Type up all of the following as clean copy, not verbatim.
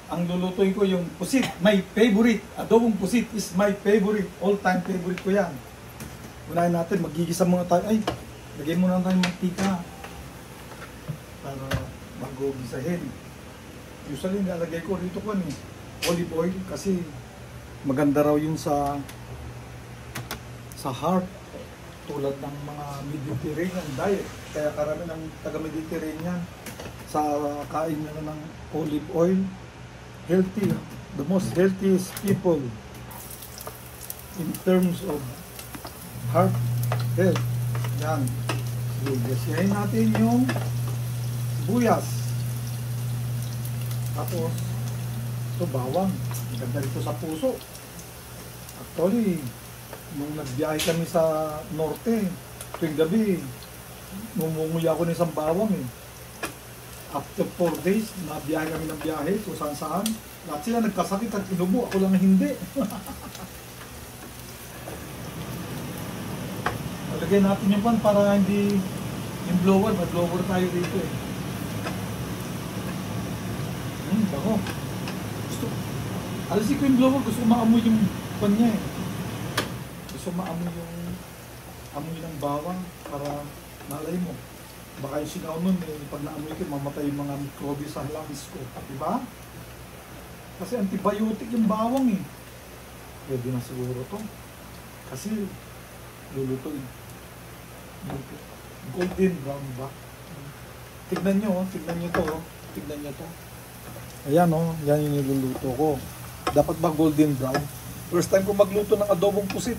ang lulutuin ko yung pusit. My favorite. Adobong pusit is my favorite. All-time favorite ko yan. Unahin natin, magigisa muna tayo. Ay, lagay muna tayo mantika. Para bago gisahin. Usually, nilalagay ko rito ko olive oil kasi maganda raw yun sa heart. Tulad ng mga Mediterranean diet. Kaya karami ng taga-Mediterranean sa kain nila ng olive oil. Healthy. The most healthiest people in terms of heart health. Yan. Gasiyahin natin yung sibuyas. Tapos, ito bawang. Ganda rito sa puso. Actually, nung nagbiyahe kami sa norte, tuwing gabi, numunguya ako ng isang bawang After 4 days, nabiyahe kami ng biyahe kung saan saan. Lahat sila nagkasakit at inubo, ako lang hindi. Lagyan natin yung pan para hindi yung blower, mag-blower tayo dito Bako. Alisin ko yung blower, gusto ko maamoy yung pan niya Gusto ko maamoy yung amoy ng bawang para malay mo. Baka yung sinaw nun, pag naamoy ko, mamatay yung mga microbes sa lungs ko. Diba? Kasi antibiotic yung bawang Pwede na siguro to. Kasi lulutuin. Golden brown ba? Tignan nyo to. Tignan nyo to. Ayan yan yung niluluto ko. Dapat ba golden brown? First time ko magluto ng adobong pusit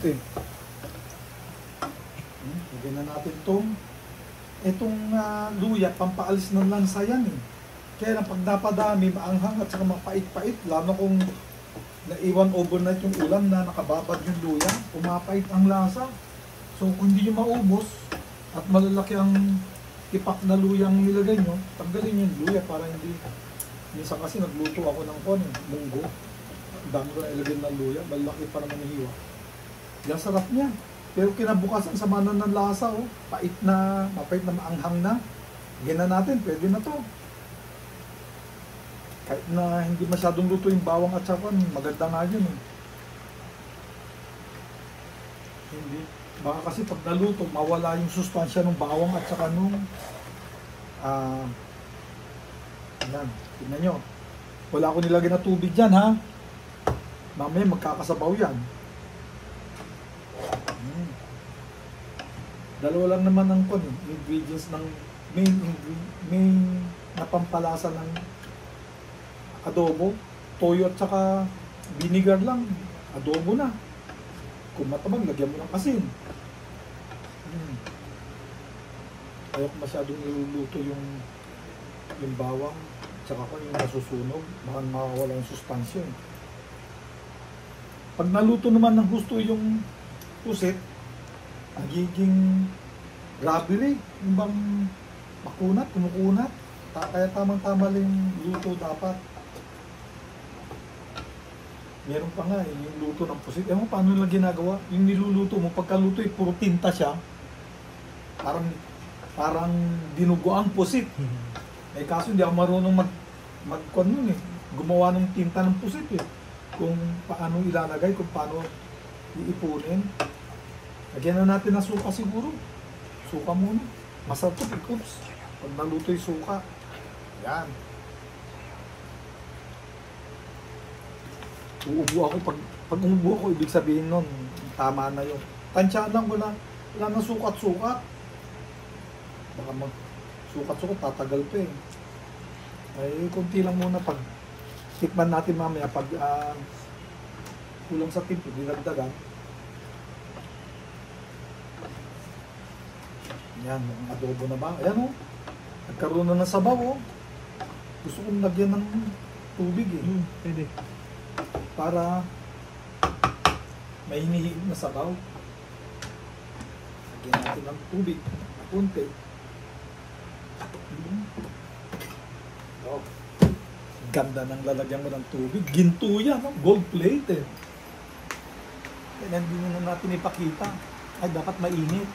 Lagyan na natin itong luya, pampaalis ng lansa yan Kaya lang pag napadami, maanghang at saka mapait-pait, lalo kung naiwan overnight yung ulam na nakababad yung luya, pumapait ang lasa. So kung hindi nyo maubos at malalaki ang tipak na luyang nilagay nyo, tanggalin yung luya para hindi. Minsan kasi nagluto ako ng munggo. Ang dami ko na ilagay ng luya, malaki pa naman yung hiwa. Yan sarap niya. Pero kinabukasan sama na ng lasa mapait na maanghang na. Gina natin, pwede na to. Kahit na hindi masyadong luto yung bawang at saka maganda nga yun Hindi. Baka kasi pag naluto, mawala yung sustansya ng bawang at saka yan, tignan nyo. Wala ako nilagay na tubig dyan Mamaya magkakasabaw yan. Dalawa lang naman ang ingredients ng main na pampalasa ng adobo. Toyo at saka vinegar lang. Adobo na. Kung matabang, lagyan mo ng asin. Ayaw ko masyadong niluluto yung bawang tsaka yung nasusunog. Baka makawala yung sustansya Pag naluto naman ng gusto yung pusit, nagiging rubbery, yung bang kumukunat. Kaya tamang-tama lang yung luto dapat. Meron pa nga yung luto ng pusit. Ewan mo paano nila ginagawa? Yung niluluto mo, pagkaluto puro tinta siya. Parang dinugo ang pusit. Kaso hindi ako marunong gumawa ng tinta ng pusit Kung paano ilalagay, kung paano iipunin. Lagyan na natin ng suka siguro. Suka muna. Masarap ito, oops. Pag naluto yung suka. Yan. Uubo ako. Pag umubo ako, ibig sabihin nun, tama na yun. Tansya lang, wala nang sukat-sukat. Baka mag-sukat-sukat, tatagal pa konti lang muna pag tikman natin mamaya. Pag kulang sa timpo, dinagdagan. Yan, adobo na ba? Ayan nagkaroon na ng sabaw Gusto kong lagyan ng tubig Pwede. Para may hinihigit na sabaw. Lagyan natin ng tubig. Kunti. Ganda ng lalagyan mo ng tubig. Ginto yan, gold plate Kaya hindi na natin ipakita. Ay, dapat mainit.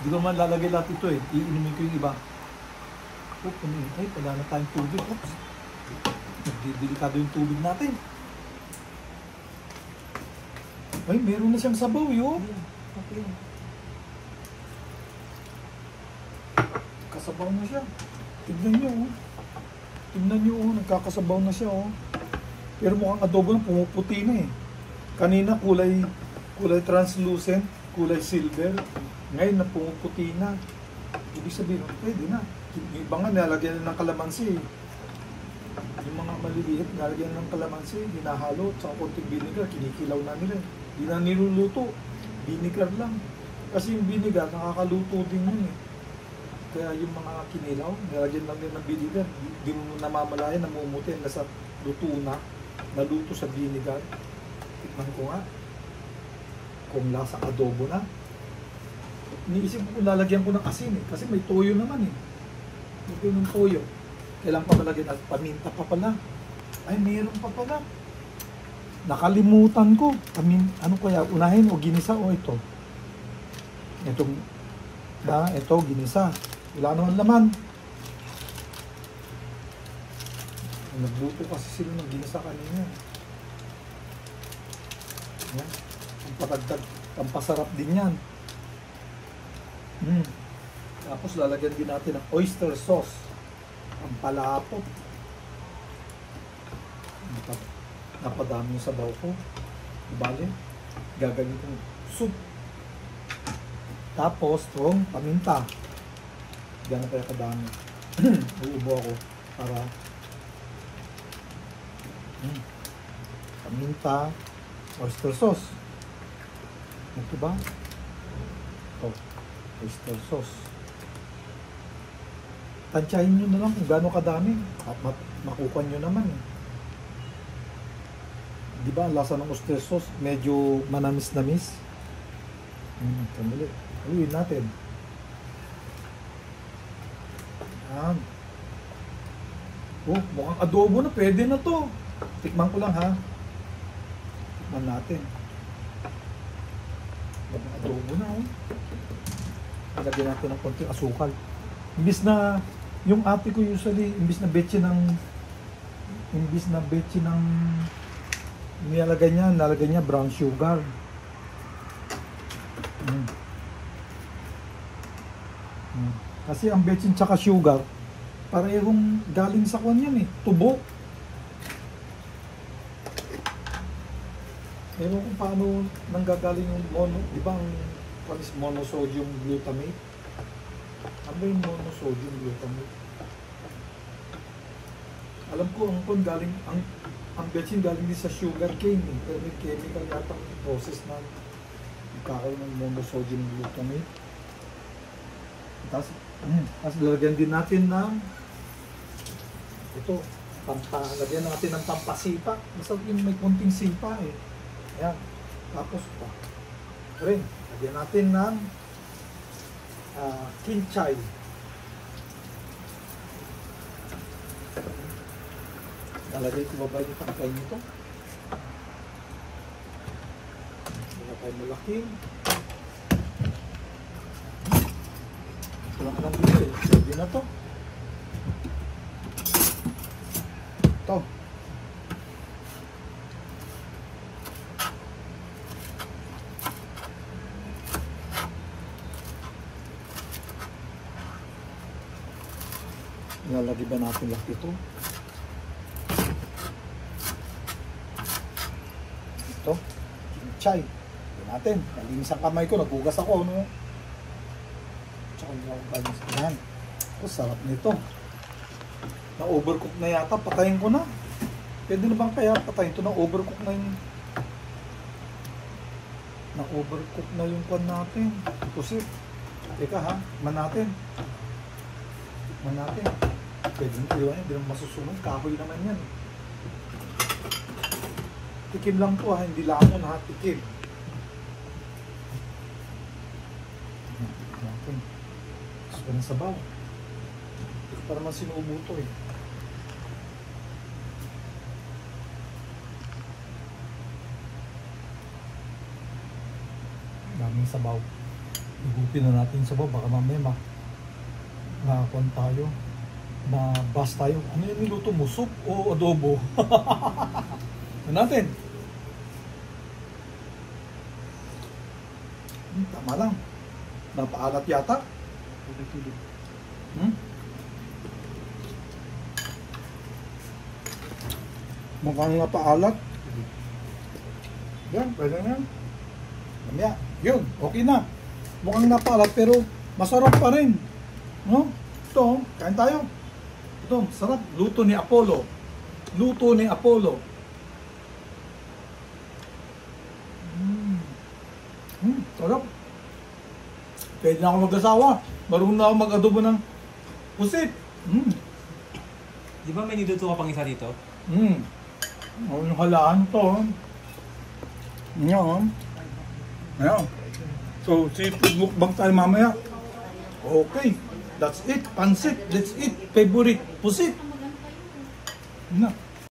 Hindi ko man lalagay lahat ito Iinumin ko yung iba. Ay, wala na tayong tubig. Oops. Nagdidelikado yung tubig natin. Ay, meron na siyang sabaw yun. Okay. Kasabaw na siya. Tignan nyo, oh. Tignan nyo, oh. Nagkakasabaw na siya, oh. Pero mukhang adobo na pumuputi na eh. Kanina kulay translucent, kulay silver. Ngayon na pumuputi na. Ibig sabihin, pwede na. Yung iba nga nalagyan ng kalamansi. Yung mga maliliit, nalagyan ng kalamansi, hinahalo, tsaka konting vinegar, kinikilaw na nila. Hindi na niluluto. Vinegar lang. Kasi yung vinegar, nakakaluto din yun eh. Kaya yung mga kinilaw, nilagyan lang nila ng vinegar. Hindi mo namamalayan, namumuti, nasa luto na. Naluto sa vinegar. Tikman ko nga. Kung lasa adobo na. Iniisip ko kung lalagyan ko ng asin eh. Kasi may toyo naman eh. Ito yung toyo. Kailangan pa malagyan at paminta pa pala. Ay, mayroon pa pala. Nakalimutan ko. Ano kaya? Unahin o ginisa o ito? Ito ginisa. Wala naman laman. Nagluto kasi sila ng ginisa kanina. Yan. Ang patagtag, ang pasarap din yan. Tapos lalagyan din natin ng oyster sauce. Ang palapot. Napadami yung sabaw ko. Bale, gagawin kong soup. Tapos itong paminta. Gano'n kaya kadami. Uubo ako para paminta, oyster sauce. Ito ba? Ito, oyster sauce. Tansyahin nyo na lang kung gano'n kadami at makukuha nyo naman eh. Di ba ang lasa ng oyster sauce medyo manamis-namis? Kamali. Haluin natin. Yan. Oh, mukhang adobo na. Pwede na to. Tikman ko lang ha. Tikman natin. Mukhang adobo na oh. Lagyan natin ng konting asukal. Imbis na, yung ate ko usually, imbis na betche ng nalagay niya brown sugar. Kasi ang betchin tsaka sugar, parehong galing sa kwan yan eh, tubo. Ewan kung paano nanggagaling yung di ba ang monosodium glutamate? Ano ba yung monosodium glutamate? Alam ko ang betchin galing din sa sugar cane eh, pero may chemical yata process na kakaroon ng monosodium glutamate. Tapos lalagyan din natin ng ito, lagyan natin ng pampasipa. Basta yung may konting sipa eh. Ayan. Tapos pa. Rin, lagyan natin ng kinchay. Lalagay ko ba yung tangkay nito? Wala tayo malaking. Wala ka lang dito eh. Pwede na to. Ito. Ilalagay ba natin lahat ito? Ito. Chai. Ito natin. Nalinis ang kamay ko. Nagugas ako. Ano? Yan. Oh, sarap nito. Na-overcook na yata. Patayin ko na. Pwede na bang kaya patayin ito? Na-overcook na yung na-overcook na yung pan natin. Pusit. Teka ha. Man natin. Pwede nang iwan yan. Hindi naman masusunod. Kahoy naman yan. Tikim lang to ha. Hindi lamon ha. Tikim. Natin. Gusto ng sabaw. Hindi ko pa naman sinubo to eh. Daming sabaw. Higupin na natin yung sabaw. Baka mamaya makakuan tayo. mabas tayo. Ano yung niluto mo? Soup o adobo? Ano natin? Tama lang. Napaalat yata. Hmm? Mukhang napaalat. Yan, pwede na yan. Mamaya, yun, okay na. Mukhang napaalat pero masarap pa rin. No? Ito, kain tayo. Ito, sarap. Luto ni Apollo. Luto ni Apollo. Sarap. Pwede na ako mag-asawa. Marunong na ako mag-adobo ng pusit. Di ba may niluto ka pang isa dito? Yung halaan to. Yan. Ayan. So, seafood mukbang tayo mamaya. Okay. That's it. Pansit. That's it. Favorite. Pusit. Na.